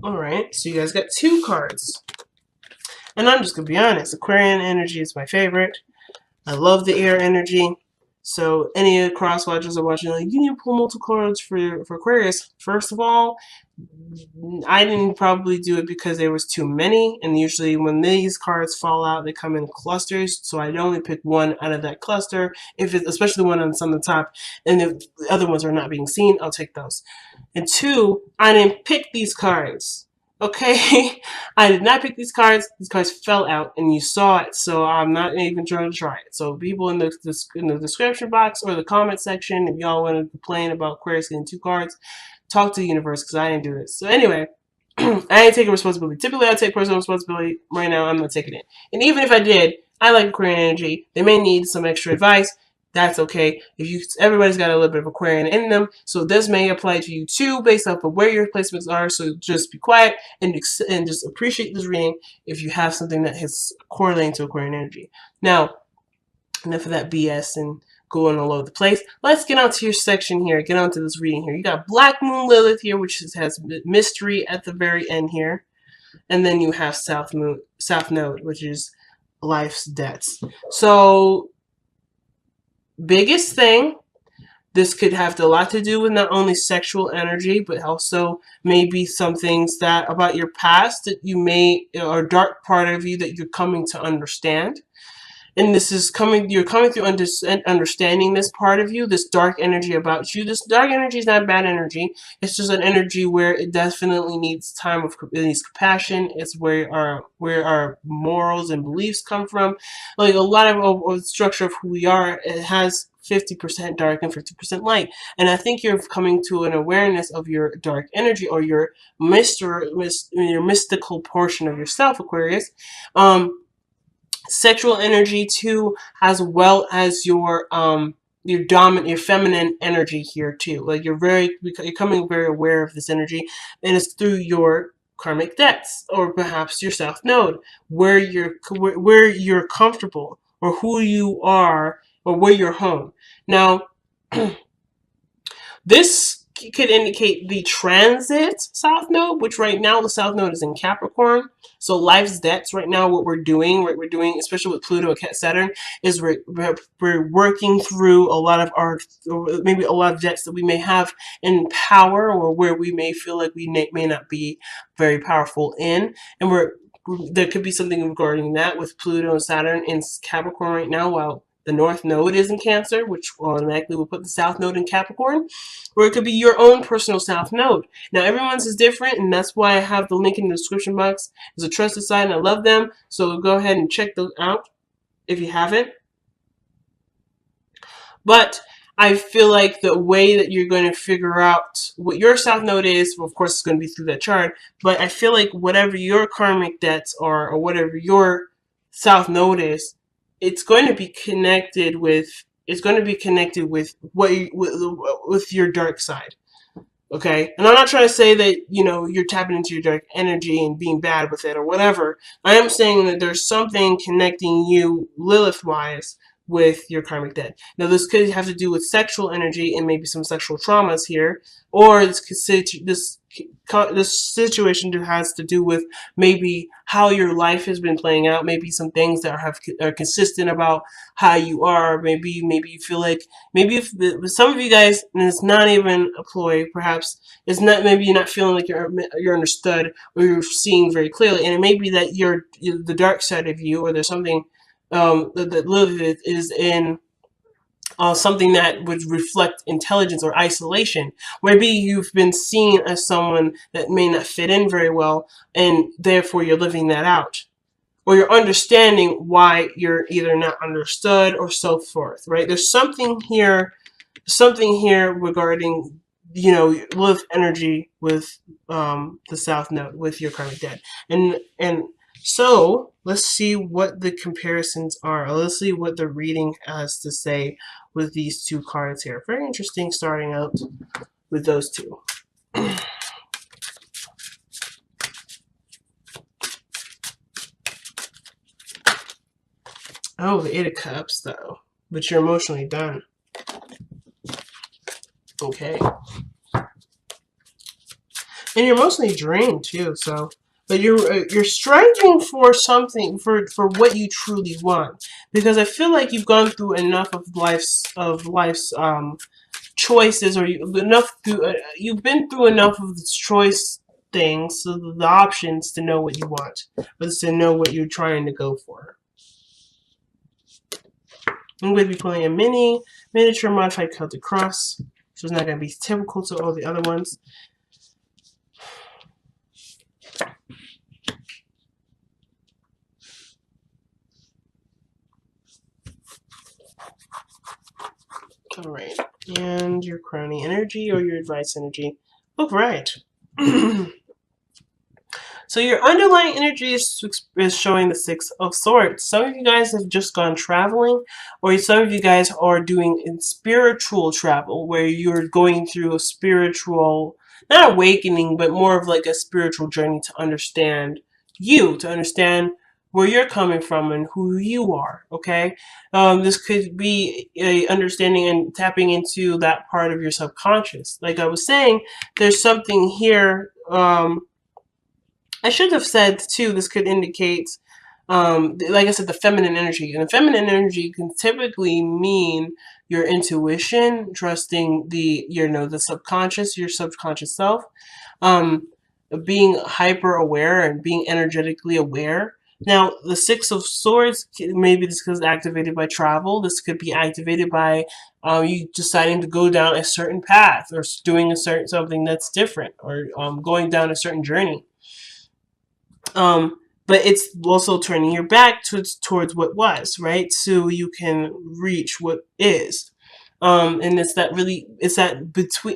Alright, so you guys got 2 cards. And I'm just going to be honest, Aquarian energy is my favorite. I love the air energy. So any cross watchers are watching, like, you need to pull multiple cards for Aquarius. First of all, I didn't probably do it because there was too many, and usually when these cards fall out, they come in clusters. So I'd only pick one out of that cluster, if it's especially the one on the top, and if the other ones are not being seen, I'll take those. And 2, I didn't pick these cards. Okay, I did not pick these cards. These cards fell out, and you saw it. So I'm not even trying to try it. So people in the description box or the comment section, if y'all want to complain about Aquarius getting 2 cards, talk to the universe because I didn't do this. So anyway, I ain't taking responsibility. Typically, I take personal responsibility. Right now, I'm not taking it. And even if I did, I like Aquarian energy. They may need some extra advice. That's okay. Everybody's got a little bit of Aquarian in them, so this may apply to you too, based off of where your placements are. So just be quiet and just appreciate this reading if you have something that is correlating to Aquarian energy. Now, enough of that BS and going all over the place. Let's get onto your section here. Get onto this reading here. You got Black Moon Lilith here, which has mystery at the very end here, and then you have South Node, which is life's debts. So biggest thing, this could have a lot to do with not only sexual energy, but also maybe some things that about your past that you may, or dark part of you that you're coming to understand. And this is you're coming through understanding this part of you, this dark energy about you. This dark energy is not bad energy. It's just an energy where it definitely needs time of, it needs compassion. It's where our morals and beliefs come from. Like a lot of the structure of who we are, it has 50% dark and 50% light. And I think you're coming to an awareness of your dark energy or your mystical portion of yourself, Aquarius. Sexual energy too, as well as your feminine energy here too. Like you're becoming very aware of this energy, and it's through your karmic debts or perhaps your South Node, where you're comfortable or who you are or where you're home. Now, this could indicate the transit South Node, which right now the South Node is in Capricorn. So life's debts right now, what we're doing, especially with Pluto and Saturn, is we're working through a lot of our, or maybe a lot of debts that we may have in power, or where we may feel like we may not be very powerful in, and there could be something regarding that with Pluto and Saturn in Capricorn right now, while the North Node is in Cancer, which automatically will put the South Node in Capricorn, or it could be your own personal South Node. Now, everyone's is different, and that's why I have the link in the description box. It's a trusted site, and I love them, so go ahead and check those out if you haven't. But I feel like the way that you're going to figure out what your South Node is, well, of course, it's going to be through that chart, but I feel like whatever your karmic debts are, or whatever your South Node is, it's going to be connected with with your dark side. Okay, and I'm not trying to say that you're tapping into your dark energy and being bad with it or whatever. I am saying that there's something connecting you Lilith wise with your karmic debt. Now, this could have to do with sexual energy and maybe some sexual traumas here, or this situation has to do with maybe how your life has been playing out, maybe some things that are consistent about how you are. Maybe you feel like, maybe if some of you guys, and it's not even a ploy, perhaps it's not, maybe you're not feeling like you're understood or you're seeing very clearly, and it may be that you're the dark side of you, or there's something that Lilith is in something that would reflect intelligence or isolation. Maybe you've been seen as someone that may not fit in very well, and therefore you're living that out. Or you're understanding why you're either not understood or so forth, right? There's something here regarding, Lilith energy with the South Node, with your karmic debt. And so let's see what the comparisons are. Let's see what the reading has to say with these 2 cards here. Very interesting starting out with those 2. Oh, the 8 of Cups, though. But you're emotionally done. Okay. And you're mostly drained too, so. But you're striving for something, for what you truly want, because I feel like you've gone through enough of life's choices, or you've been through enough of the choice things, so the options to know what you want, but to know what you're trying to go for. I'm going to be pulling a miniature modified Celtic cross, so it's not going to be typical to all the other ones. All right, and your crowning energy or your advice energy. Look right. So your underlying energy is showing the Six of Swords. Some of you guys have just gone traveling, or some of you guys are doing spiritual travel, where you're going through a spiritual, not awakening, but more of like a spiritual journey to understand you, to understand where you're coming from and who you are, okay? This could be a understanding and tapping into that part of your subconscious. Like I was saying, there's something here, I should have said too, this could indicate, like I said, the feminine energy. And the feminine energy can typically mean your intuition, trusting the subconscious, your subconscious self, being hyper aware and being energetically aware. Now, the Six of Swords, maybe this is activated by travel. This could be activated by you deciding to go down a certain path, or doing something that's different, or going down a certain journey. But it's also turning your back towards what was, right? So you can reach what is. And it's that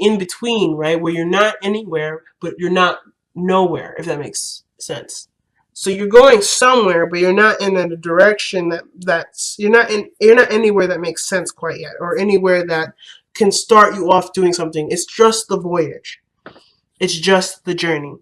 in between, right? Where you're not anywhere, but you're not nowhere, if that makes sense. So you're going somewhere, but you're not in a direction you're not anywhere that makes sense quite yet, or anywhere that can start you off doing something. It's just the voyage. It's just the journey.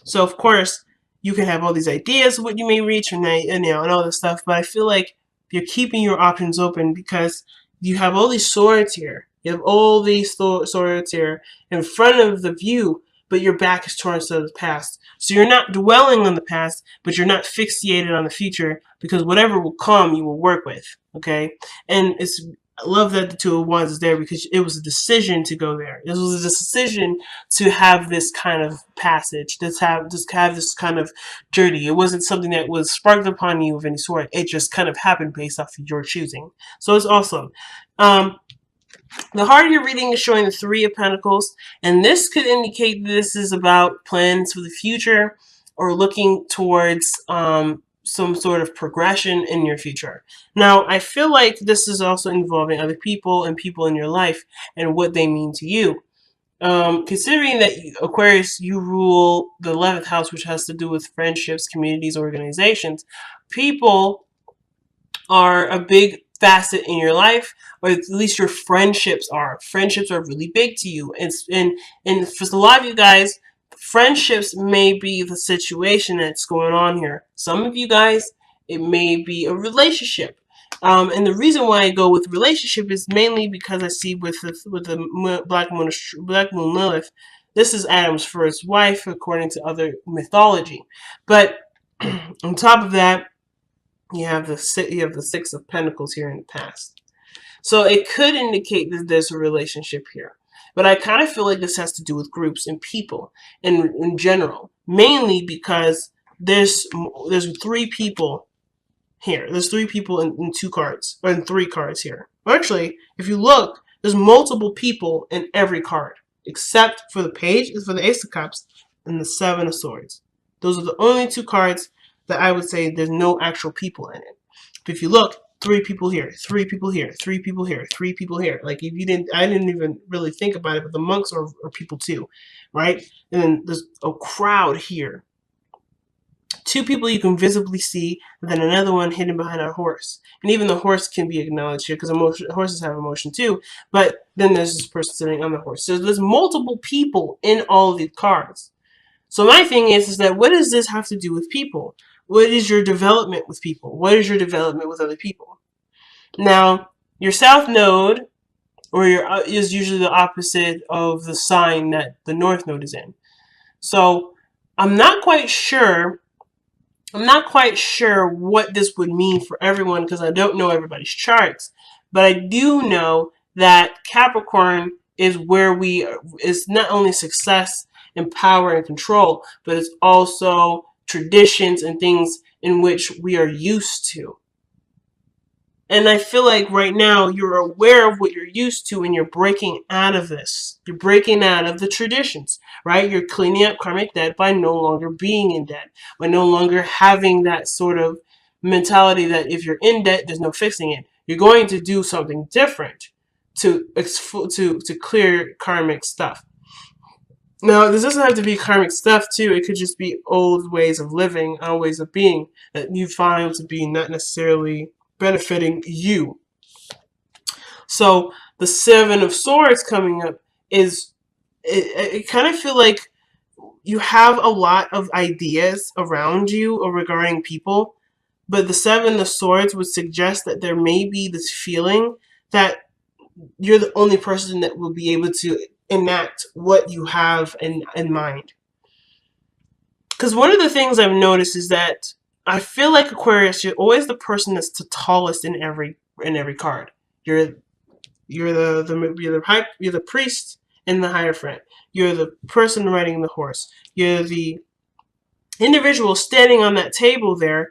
So of course, you can have all these ideas of what you may reach, and all this stuff, but I feel like you're keeping your options open because you have all these swords here. You have all these swords here in front of the view, but your back is towards the past. So you're not dwelling on the past, but you're not fixated on the future, because whatever will come, you will work with, okay? And I love that the Two of Wands is there, because it was a decision to go there. It was a decision to have this kind of passage, to have this kind of journey. It wasn't something that was sparked upon you of any sort. It just kind of happened based off of your choosing. So it's awesome. The heart of your reading is showing the Three of Pentacles, and this could indicate this is about plans for the future, or looking towards some sort of progression in your future. Now, I feel like this is also involving other people and people in your life and what they mean to you. Considering that Aquarius, you rule the 11th house, which has to do with friendships, communities, organizations, people are a big facet in your life, or at least your friendships are. Friendships are really big to you. And for a lot of you guys, friendships may be the situation that's going on here. Some of you guys, it may be a relationship. And the reason why I go with relationship is mainly because I see with the Black Moon Lilith, this is Adam's first wife according to other mythology. But on top of that, you have the Six of Pentacles here in the past. So it could indicate that there's a relationship here. But I kind of feel like this has to do with groups and people in general. Mainly because there's three people here. There's three people in two cards, or in three cards here. Actually, if you look, there's multiple people in every card, except for the Ace of Cups and the Seven of Swords. Those are the only two cards that I would say there's no actual people in it. But if you look, three people here, three people here, three people here, three people here. Like if you didn't, I didn't even really think about it, but the monks are people too, right? And then there's a crowd here. Two people you can visibly see, and then another one hidden behind a horse. And even the horse can be acknowledged here, because horses have emotion too. But then there's this person sitting on the horse. So there's multiple people in all of these cards. So my thing is that what does this have to do with people? What is your development with people? What is your development with other people? Now, your South Node, or is usually the opposite of the sign that the North Node is in. So I'm not quite sure. I'm not quite sure what this would mean for everyone because I don't know everybody's charts. But I do know that Capricorn is where is not only success and power and control, but it's also traditions and things in which we are used to. And I feel like right now you're aware of what you're used to and you're breaking out of this. You're breaking out of the traditions, right? You're cleaning up karmic debt by no longer being in debt, by no longer having that sort of mentality that if you're in debt, there's no fixing it. You're going to do something different to clear karmic stuff. Now, this doesn't have to be karmic stuff too. It could just be old ways of living, old ways of being that you find to be not necessarily benefiting you. So the Seven of Swords coming up is, it kind of feel like you have a lot of ideas around you or regarding people, but the Seven of Swords would suggest that there may be this feeling that you're the only person that will be able to enact what you have in mind. Because one of the things I've noticed is that I feel like Aquarius, you're always the person that's the tallest in every card. You're you're the priest and the Hierophant. You're the person riding the horse. You're the individual standing on that table there,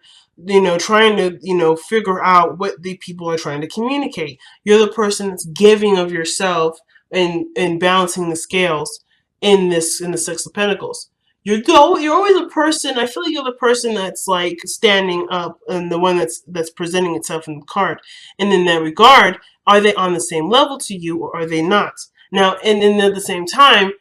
trying to, figure out what the people are trying to communicate. You're the person that's giving of yourself and balancing the scales in the Six of Pentacles. You're always a person. I feel like you're the person that's like standing up and the one that's presenting itself in the card. And in that regard, are they on the same level to you or are they not? Now, and at the same time,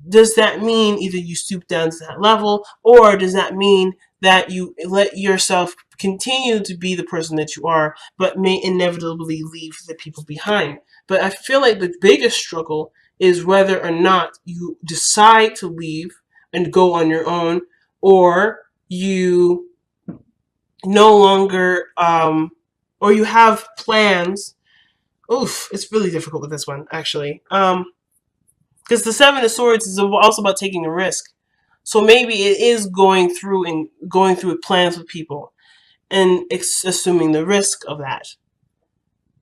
does that mean either you stoop down to that level, or does that mean that you let yourself continue to be the person that you are, but may inevitably leave the people behind? But I feel like the biggest struggle is whether or not you decide to leave and go on your own, or you no longer, or you have plans. Oof, it's really difficult with this one, actually. Because the Seven of Swords is also about taking a risk. So maybe it is going through plans with people and assuming the risk of that.